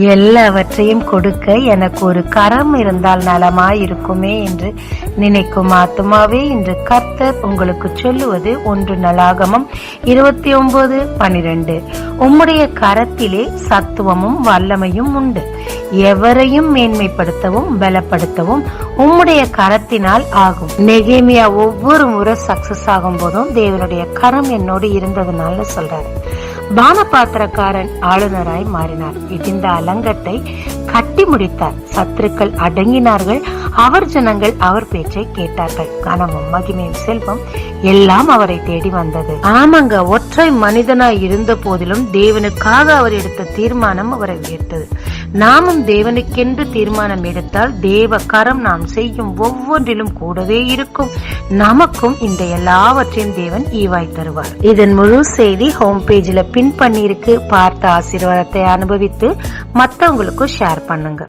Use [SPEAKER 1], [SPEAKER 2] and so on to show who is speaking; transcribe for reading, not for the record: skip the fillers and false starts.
[SPEAKER 1] எல்லாவற்றையும் கொடுக்க எனக்கு ஒரு கரம் இருந்தால் நலமாயிருக்குமே என்று நினைக்கும் ஆத்துமாவே, இன்று கர்த்தர் உங்களுக்கு சொல்லுவது 1 நாளாகமம் 29:12. உம்முடைய கரத்திலே சத்துவமும் வல்லமையும் உண்டு. எவரையும் மேன்மைப்படுத்தவும் பலப்படுத்தவும் உம்முடைய கரத்தினால் ஆகும். நெகேமியா ஒவ்வொரு முறை சக்சஸ் ஆகும் போதும் தேவனுடைய கரம் என்னோடு இருந்ததுனால சொல்றாரு. பானபாத்திரக்காரன் ஆளுநராய் மாறினார். இடிந்த அலங்கத்தை கட்டி முடித்தார். சத்துருக்கள் அடங்கினார்கள். அவர் ஜனங்கள் அவர் பேச்சை கேட்டார்கள். கனமும் மகிமையும் செல்வம் எல்லாம் அவரை தேடி வந்தது. ஆமாங்க, ஒற்றை மனிதனாய் இருந்த போதிலும் தேவனுக்காக அவர் எடுத்த தீர்மானம் அவரை உயர்த்தது. நாமும் தேவனுக்கென்று தீர்மானம் எடுத்தால் தேவ கரம் நாம் செய்யும் ஒவ்வொன்றிலும் கூடவே இருக்கும். நமக்கும் இந்த எல்லாவற்றையும் தேவன் ஈவாய் தருவார். இதன் முழு செய்தி ஹோம் பேஜ்ல பின் பண்ணிருக்கு. பார்த்த ஆசீர்வாதத்தை அனுபவித்து மற்றவங்களுக்கும் ஷேர் பண்ணுங்க.